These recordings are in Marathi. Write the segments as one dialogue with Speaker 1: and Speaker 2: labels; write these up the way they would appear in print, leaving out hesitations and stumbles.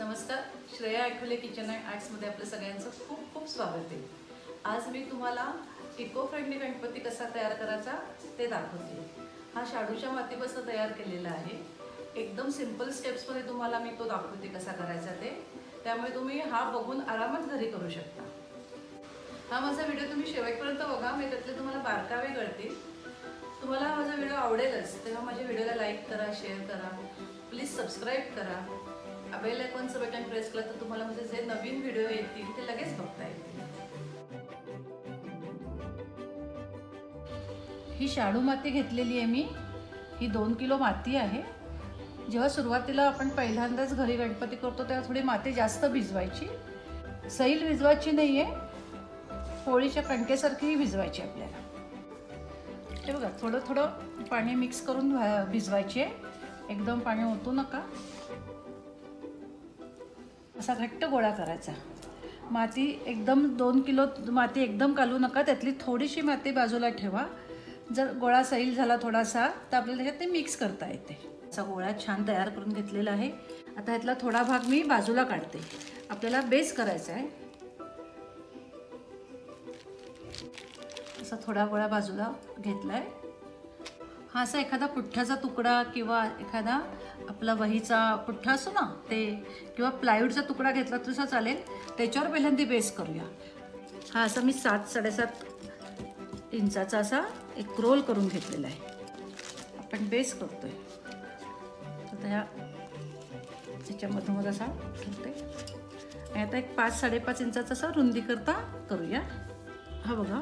Speaker 1: नमस्कार, श्रेया आठवले किचन अँड आर्ट्समध्ये आपलं सगळ्यांचं खूप खूप स्वागत आहे। आज मी तुम्हाला इको फ्रेंडली गणपती कसा तयार करायचा ते दाखवते। हा शाडूच्या मातीपासून तयार केलेला आहे। एकदम सिंपल स्टेप्समध्ये तुम्हाला मी तो दाखवते कसा करायचा ते, त्यामुळे तुम्ही हा बघून आरामात घरी करू शकता। हा माझा व्हिडिओ तुम्ही शेवटपर्यंत बघा, मी त्यातले तुम्हाला बारकावे कळतील। तुम्हाला माझा व्हिडिओ आवडेलच, तेव्हा माझ्या व्हिडिओला लाईक करा, शेअर करा, प्लीज सबस्क्राईब करा। बेल आयकॉनचं बटन प्रेस केलं तर तुम्हाला म्हणजे जे नवीन व्हिडिओ येतील ते लगेच बघता येतील। ही शाडू माती घेतलेली आहे मी, ही 2 किलो माती आहे। जेव्हा सुरुवातीला आपण पहिल्यांदाच घरी गणपती करतो तेव्हा थोडी माती जास्त भिजवायची, सैल भिजवायची नाहीये, पोळीच्या कणकेसारखी भिजवायची आपल्याला। हे बघा, थोडं थोडं पाणी मिक्स करून भिजवायचे, एकदम पाणी ओतू नका। असा घट्ट गोळा करायचा। माती एकदम 2 किलो माती एकदम कालू नका, त्यातली थोडीशी माती बाजूला ठेवा। जर गोळा सैल झाला थोडासा तर आपल्याला त्याच्यात ते मिक्स करता येते। असा गोळा छान तयार करून घेतलेला आहे। आता यातला थोडा भाग मी बाजूला काढते, आपल्याला बेस करायचा आहे। असा थोडा गोळा बाजूला घेतलाय। हा असा एखादा पुठ्ठाचा तुकडा किंवा एखादा आपला वहीचा पुठ्ठा असतो ना ते, किंवा प्लायवूडचा तुकडा घेतला तसा चालेल, त्याच्यावर पहिल्यांदा बेस करूया। हा असा मी 7-7.5 इंचाचा असा एक रोल करून घेतलेला आहे। आपण बेस करतोय आता ह्या त्याच्यामधून असा ठेवते आणि आता एक 5-5.5 इंचाचा असा रुंदी करता करूया। हा बघा,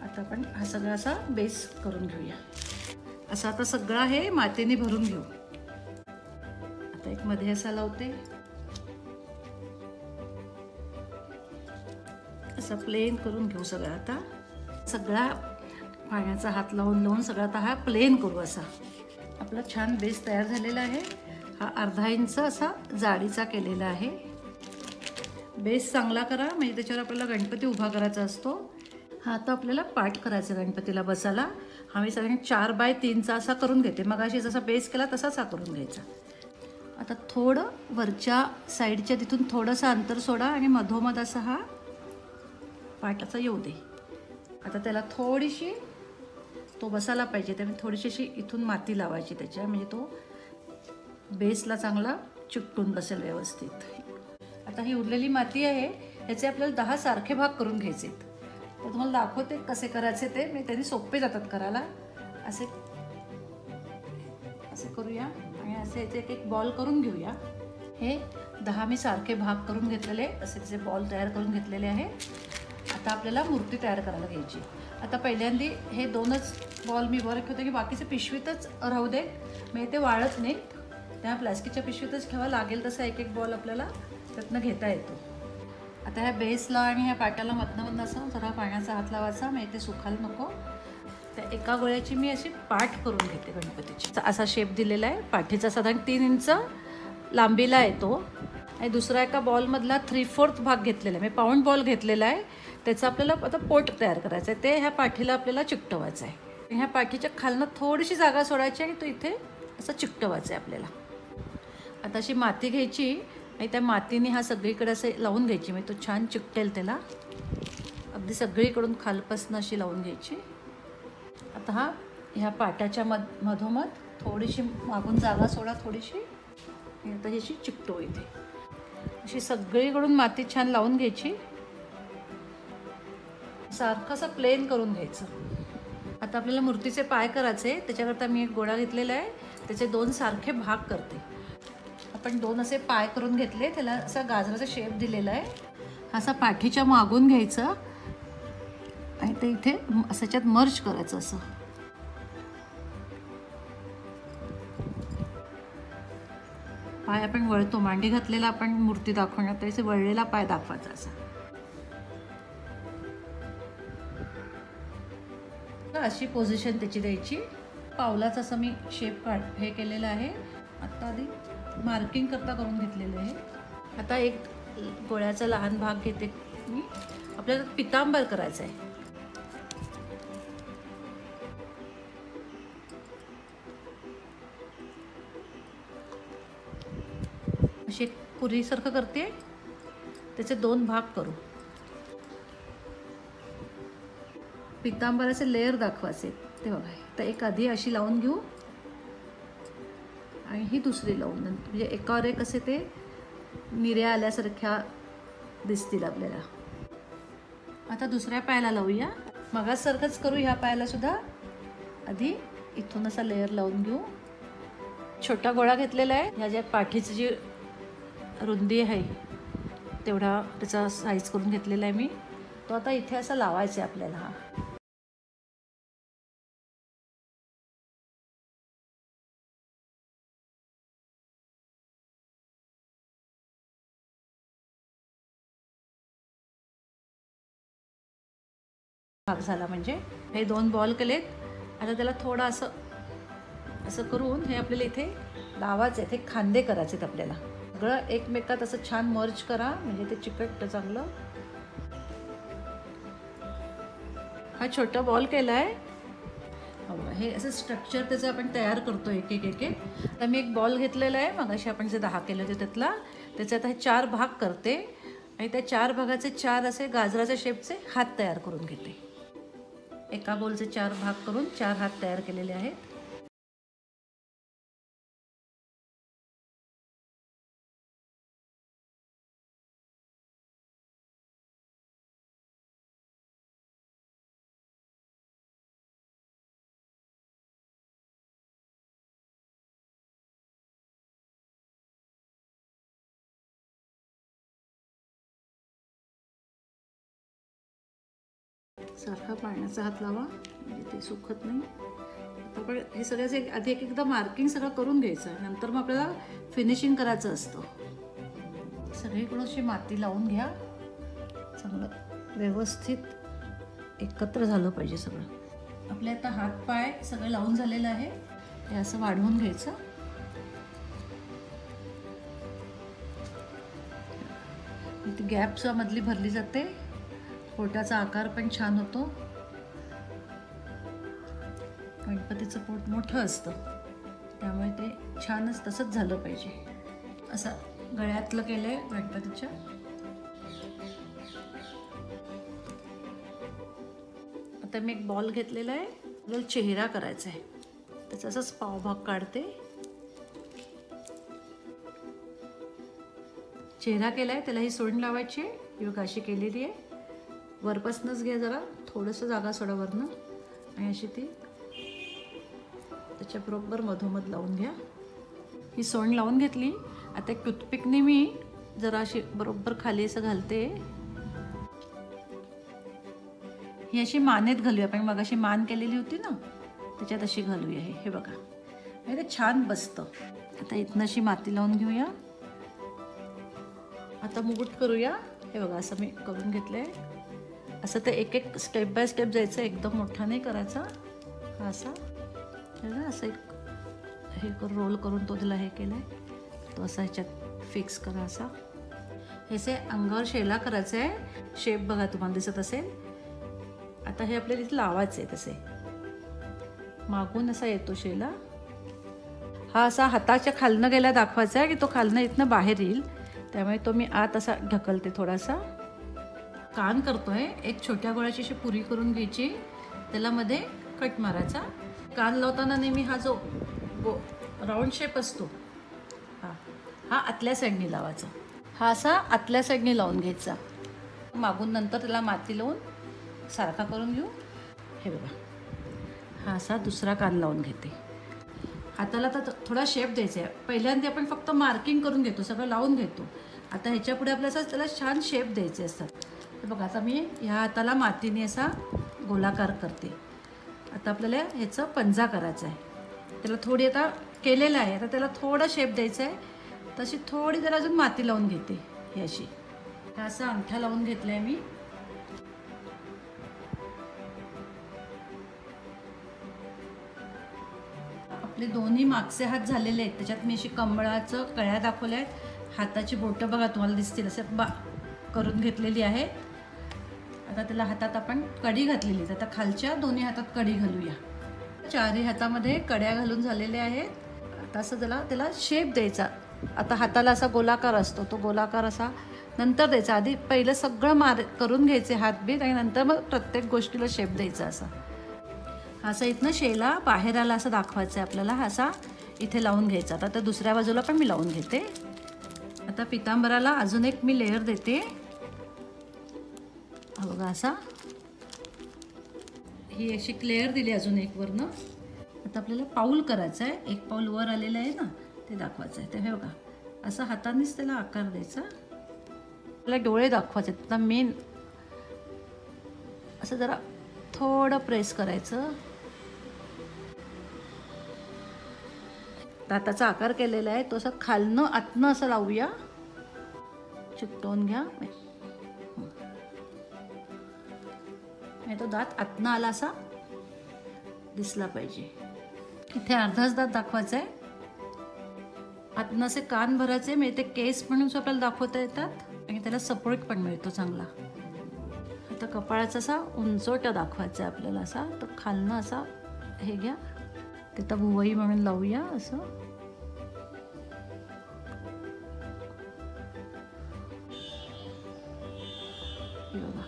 Speaker 1: आता आपण हा सगळा असा बेस करून घेऊया। असा आता सगळा हे मातीने भरून घेऊ। आता एक मध्ये असा लावते, असा प्लेन करून घेऊ सगळा। आता सगळा पाण्याचा हात लावून लावून सगळा आता हा प्लेन करू। असा आपला छान बेस तयार झालेला आहे। हा अर्धा इंच असा जाडीचा केलेला आहे। बेस चांगला करा, म्हणजे त्याच्यावर आपल्याला गणपती उभा करायचा असतो। हा आता आपल्याला पाठ करायचा गणपतीला बसायला। हा मी सगळ्यांनी 4x3चा असा करून घेते, मग अशी जसा बेस केला तसाच हा करून घ्यायचा। आता थोडं वरच्या साईडच्या तिथून थोडंसं अंतर सोडा आणि मधोमध असा हा पाटाचा येऊ दे। आता त्याला थोडीशी तो बसायला पाहिजे, त्यामुळे थोडीशी अशी इथून माती लावायची त्याच्या, म्हणजे तो बेसला चांगला चिकटून बसेल व्यवस्थित। आता ही उरलेली माती आहे, याचे आपल्याला 10 सारखे भाग करून घ्यायचे। तर तुम्हाला दाखवते कसे करायचे ते, मी त्यांनी सोपे जातात करायला। असे असे करूया आणि असे याचे एक बॉल करून घेऊया। हे 10 मी सारखे भाग करून घेतलेले, असे त्याचे बॉल तयार करून घेतलेले आहे। आता आपल्याला मूर्ती तयार करायला घ्यायची। आता पहिल्यांदा हे 2च बॉल मी वर ठेवते की बाकीचे पिशवीतच राहू दे, म्हणजे ते वाळत नाही, त्या प्लास्टिकच्या पिशवीतच ठेवा। लागेल तसा एक बॉल आपल्याला त्यातनं घेता येतो। आता ह्या बेसला आणि ह्या पाट्याला मधनं असं जरा पाण्याचा हात लावायचा, म्हणजे ते सुकायला नको। त्या एका गोळ्याची मी अशी पाठ करून घेते गणपतीची। असा शेप दिलेला आहे पाठीचा, साधारण 3 इंच लांबीला आहे तो। आणि दुसरा एका बॉलमधला 3/4 भाग घेतलेला आहे, मी पाऊंड बॉल घेतलेला आहे। त्याचं आपल्याला आता पोट तयार करायचं आहे, ते ह्या पाठीला आपल्याला चिकटवायचं आहे। ह्या पाठीच्या खालनं थोडीशी जागा सोडायची आणि तो इथे असं चिकटवायचं आहे आपल्याला। आता अशी माती घ्यायची आणि त्या मातीने हा सगळीकडे असे लावून घ्यायची, म्हणजे तो छान चिकटेल त्याला। अगदी सगळीकडून खालपासून अशी लावून घ्यायची। आता हा ह्या पाट्याच्या मधोमध थोडीशी मागून जागा सोडा थोडीशी, आता ही अशी चिकटो इथे। अशी सगळीकडून माती छान लावून घ्यायची, सारखं असं प्लेन करून घ्यायचं। आता आपल्याला मूर्तीचे पाय करायचे, त्याच्याकरता मी एक गोळा घेतलेला आहे, त्याचे 2 सारखे भाग करते। आपण 2 असे पाय करून घेतले, त्याला असा गाजराचा शेप दिलेला आहे। हा असा पाठीच्या मागून घ्यायचं आणि ते इथे असाच्यात मर्ज करायचं। असं पाय आपण वळतो, मांडी घातलेला आपण मूर्ती दाखवण्यात, त्याचे वळलेला पाय दाखवायचा। असा अशी पोझिशन त्याची द्यायची। पावलाचा असं मी शेप हे केलेला आहे। आता आधी मार्किंग करता करून घेतलेलं आहे। आता एक गोळ्याचा लहान भाग घेते मी, आपल्याला पितांबर करायचं आहे। अशी पुरीसारखं करते, त्याचे 2 भाग करू. पितांबराचे लेयर दाखवायचे ते बघा. तर एक आधी अशी लावून घेऊ आणि ही दुसरी लावून, म्हणजे एकावर एक असे ते निर्या आल्यासारख्या दिसतील आपल्याला. आता दुसऱ्या पायाला लावूया. मगासारखंच करू ह्या पायाला सुद्धा. आधी इथून असा लेयर लावून घेऊ. छोटा गोळा घेतलेला आहे. ह्या ज्या पाठीची जी रुंदी आहे तेवढा त्याचा साईज करून घेतलेला आहे मी. तो आता इथे असा लावायचा आहे आपल्याला. हा भाग झाला. म्हणजे हे 2 बॉल केलेत. आता त्याला थोडं असं असं करून हे आपल्याला इथे लावायचं आहे. ते खांदे करायचे आहेत आपल्याला. सगळं एकमेकात असं छान मर्ज करा, म्हणजे ते चिकटतं चांगलं. हा छोटा बॉल केला आहे. हे असं स्ट्रक्चर त्याचं आपण तयार करतो एक एक एक एक. आता मी एक बॉल घेतलेला आहे मगाशी आपण जे 10 केले होते त्यातला. त्याचे आता हे 4 भाग करते आणि त्या 4 भागाचे 4 असे गाजराच्या शेपचे हात तयार करून घेते. एका बॉलचे 4 भाग करून 4 हात तयार केलेले आहेत. सारखा पाण्याचा हात लावा, म्हणजे ते सुकत नाही. आपण हे सगळ्याचे आधी एकदा मार्किंग सगळं करून घ्यायचं, नंतर मग आपल्याला फिनिशिंग करायचं असतं. सगळीकडून अशी माती लावून घ्या. चांगलं व्यवस्थित एकत्र झालं पाहिजे सगळं. आपले आता हात पाय सगळं लावून झालेलं आहे. हे असं वाढवून घ्यायचं. इथे गॅप मधली भरली जाते. पोटाचा आकार पण छान होतो. गणपतीचं पोट मोठं असतं त्यामुळे ते छानच तसंच झालं पाहिजे. असं गळ्यातलं केलंय गणपतीच्या. आता मी एक बॉल घेतलेला आहे. आपल्याला चेहरा करायचा आहे. त्याचा असाच पावभाग काढते. चेहरा केलाय, त्याला ही सोंड लावायची. योग अशी केलेली आहे. वरपासूनच घ्या, जरा थोडंसं जागा सोडा वरनं आणि अशी ती त्याच्या बरोबर मधोमध लावून घ्या. ही सोंड लावून घेतली. आता एक टूथपिकने मी जरा अशी बरोबर खाली असं घालते. ही अशी मानेत घालूया. आपण मग अशी मान केलेली होती ना, त्याच्यात अशी घालूया. हे बघा, म्हणजे ते छान बसतं. आता इथनं अशी माती लावून घेऊया. आता मुकुट करूया. हे बघा, असं मी करून घेतलंय. असं ते एक एक स्टेप बाय स्टेप जायचं. एकदम मोठा नाही करायचा. हा असा असं एक हे रोल करून तो त्याला हे केलंय. तो असा ह्याच्यात फिक्स करा. असा हे से अंगावर शेला करायचं आहे. शेप बघा तुम्हाला दिसत असेल. आता हे आपल्याला इथे लावायचं आहे. तसे मागून असा येतो शेला. हा असा हाताच्या खालनं गेला दाखवायचा आहे की तो खालनं इथनं बाहेर येईल. त्यामुळे तो मी आत असा ढकलते थोडासा. कान करतोय. एक छोट्या गोळ्याची अशी पुरी करून घ्यायची. त्याला मध्ये कट मारायचा. कान लावताना नेहमी हा जो राऊंड शेप असतो हा आतल्या साईडनी लावायचा. हा असा आतल्या साईडनी लावून घ्यायचा. मागून नंतर त्याला माती लावून सारखा करून घेऊ. हे बघा, हा असा दुसरा कान लावून घेते. हाताला तर थोडा शेप द्यायचा आहे. पहिल्यांदा आपण फक्त मार्किंग करून घेतो, सगळं लावून घेतो. आता ह्याच्या पुढे आपल्याला त्याला छान शेप द्यायचे असतात. हे बघा, आता मी ह्या हाताला मातीने असा गोलाकार करते. आता आपल्याला ह्याचं पंजा करायचा आहे. त्याला थोडी आता केलेलं आहे. आता त्याला थोडा शेप द्यायचा आहे. तशी थोडी जरा अजून माती लावून घेते. ही अशी हा असा अंगठा लावून घेतला आहे मी. आपले दोन्ही मागचे हात झालेले आहेत. त्याच्यात मी अशी कमळाचं कळ्या दाखवल्या आहेत. हाताची बोटं बघा तुम्हाला दिसतील असे करून घेतलेली आहे. आता त्याला हातात आपण कडी घातलेली आहे. आता खालच्या दोन्ही हातात कडी घालूया. चारही हातामध्ये कड्या घालून झालेल्या आहेत. आता असं त्याला शेप द्यायचा. आता हाताला असा गोलाकार असतो, तो गोलाकार असा नंतर द्यायचा. आधी पहिलं सगळं करून घ्यायचे हातबीत आणि नंतर मग प्रत्येक गोष्टीला शेप द्यायचा. असा इथनं शेला बाहेर आला असं दाखवायचं आहे आपल्याला. असा इथे लावून घ्यायचा. आता दुसऱ्या बाजूला पण मी लावून घेते. आता पितांबराला अजून एक मी लेअर देते. हा बघा असा ही अशी लेअर दिली अजून एक वरनं. आता आपल्याला पाऊल करायचं आहे. एक पाऊल वर आलेलं आहे ना, ते दाखवायचं आहे. ते हे बघा असं हातानेच त्याला आकार द्यायचा. आपल्याला डोळे दाखवायचे. आता मेन असं जरा थोडं प्रेस करायचं. दाताचा आकार केलेला आहे तो असं खालनं आतनं असं लावूया. चिकटवून घ्या. तो दात आतनं आला असा दिसला पाहिजे. इथे अर्धाच दात दाखवायचा आहे. आतनं असे कान भरायचे. म्हणजे ते केस म्हणून आपल्याला दाखवता येतात आणि त्याला सपोर्ट पण मिळतो चांगला. आता कपाळाचा असा उंचवटा दाखवायचा आहे आपल्याला. असा तर खालनं असा हे घ्या. तिथं भुवई म्हणून लावूया असं. बघा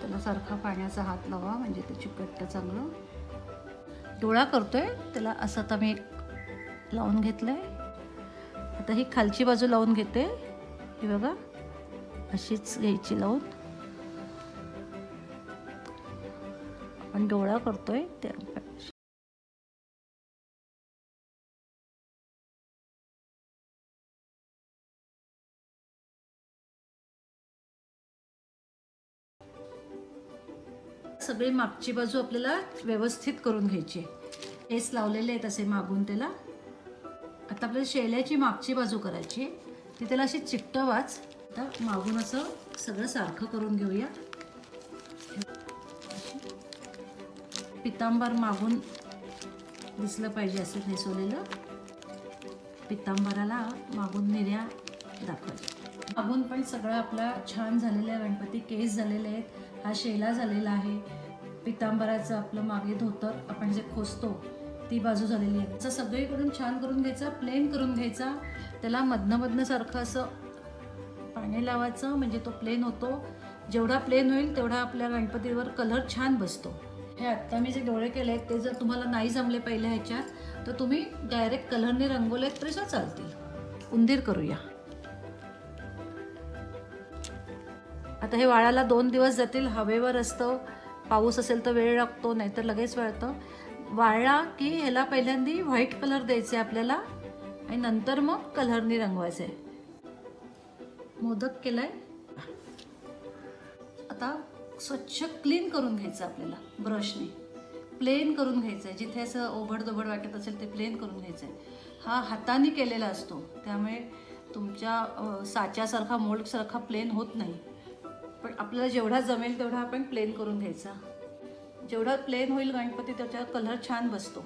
Speaker 1: त्याला सारखा पाण्याचा हात लावा म्हणजे ते चिकटतं चांगलं. डोळा करतोय त्याला असं आता मी लावून घेतलंय. आता ही खालची बाजू लावून घेते. ही बघा अशीच घ्यायची लावून. आपण डोळा करतोय त्या सगळी मागची बाजू आपल्याला व्यवस्थित करून घ्यायची. केस लावलेले आहेत असे मागून त्याला. आता आपल्याला शेल्याची मागची बाजू करायची. ती त्याला अशी चिकटवाच. आता मागून असं सगळं सारखं करून घेऊया. पितांबर मागून दिसलं पाहिजे असं नेसवलेलं. पितांबराला मागून निर्या दाखवायच्या. मागून पण सगळं आपला छान झालेलं आहे. गणपती केस झालेले आहेत. हा शेला झालेला आहे. पितांबराचं आपलं मागे धोतर आपण जे खोसतो ती बाजू झालेली आहे. असं सगळीकडून छान करून घ्यायचा. प्लेन करून घ्यायचा. त्याला मधनं सारखं असं पाणी लावायचं म्हणजे तो प्लेन होतो. जेवढा प्लेन होईल तेवढा आपल्या गणपतीवर कलर छान बसतो. हे आत्ता मी जे डोळे केले आहेत ते जर तुम्हाला नाही जमले पहिल्या ह्याच्यात तर तुम्ही डायरेक्ट कलरने रंगवले तरी चालतील. उंदीर करूया. आता हे वाळायला 2 दिवस जातील. हवेवर असतं. पाऊस असेल तर वेळ लागतो नाहीतर लगेच वाळतं. वाळला की ह्याला पहिल्यांदा व्हाईट कलर द्यायचे आपल्याला आणि नंतर मग कलरने रंगवायचे. मोदक केलाय. आता स्वच्छ क्लीन करून घ्यायचं आपल्याला ब्रशने. प्लेन करून घ्यायचं आहे. जिथे असं ओबडधोबड वाटत असेल ते प्लेन करून घ्यायचं आहे. हा हाताने केलेला असतो त्यामुळे तुमच्या साच्यासारखा मोल्डसारखा प्लेन होत नाही. पण आपल्याला जेवढा जमेल तेवढा आपण प्लेन करून घ्यायचा. जेवढा प्लेन होईल गणपती त्याचा कलर छान बसतो.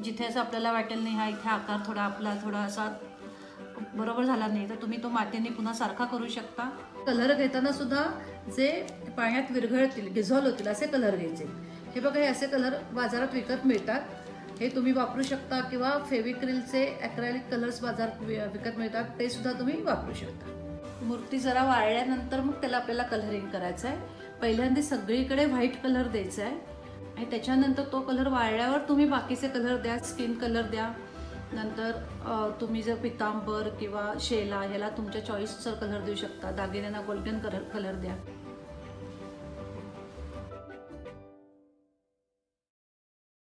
Speaker 1: जिथे असं आपल्याला वाटेल नाही हा इथे आकार थोडा असा बरोबर झाला नाही तर तुम्ही तो मातीने पुन्हा सारखा करू शकता. कलर घेताना सुद्धा जे पाण्यात विरघळतील डिझॉल्व होतील असे कलर घ्यायचे. हे बघा हे असे कलर बाजारात विकत मिळतात. हे तुम्ही वापरू शकता किंवा फेविक्रिलचे ॲक्रेलिक कलर्स बाजारात विकत मिळतात ते सुद्धा तुम्ही वापरू शकता. मूर्ती जरा वाळल्यानंतर मग त्याला आपल्याला कलरिंग करायचं आहे. पहिल्यांदा सगळीकडे व्हाईट कलर द्यायचा आहे आणि त्याच्यानंतर तो कलर वाळल्यावर तुम्ही बाकीचे कलर द्या. स्किन कलर द्या. नंतर तुम्ही जर पितांबर किंवा शेला ह्याला तुमच्या चॉईसचा कलर देऊ शकता. दागिन्यांना गोल्डन कलर द्या.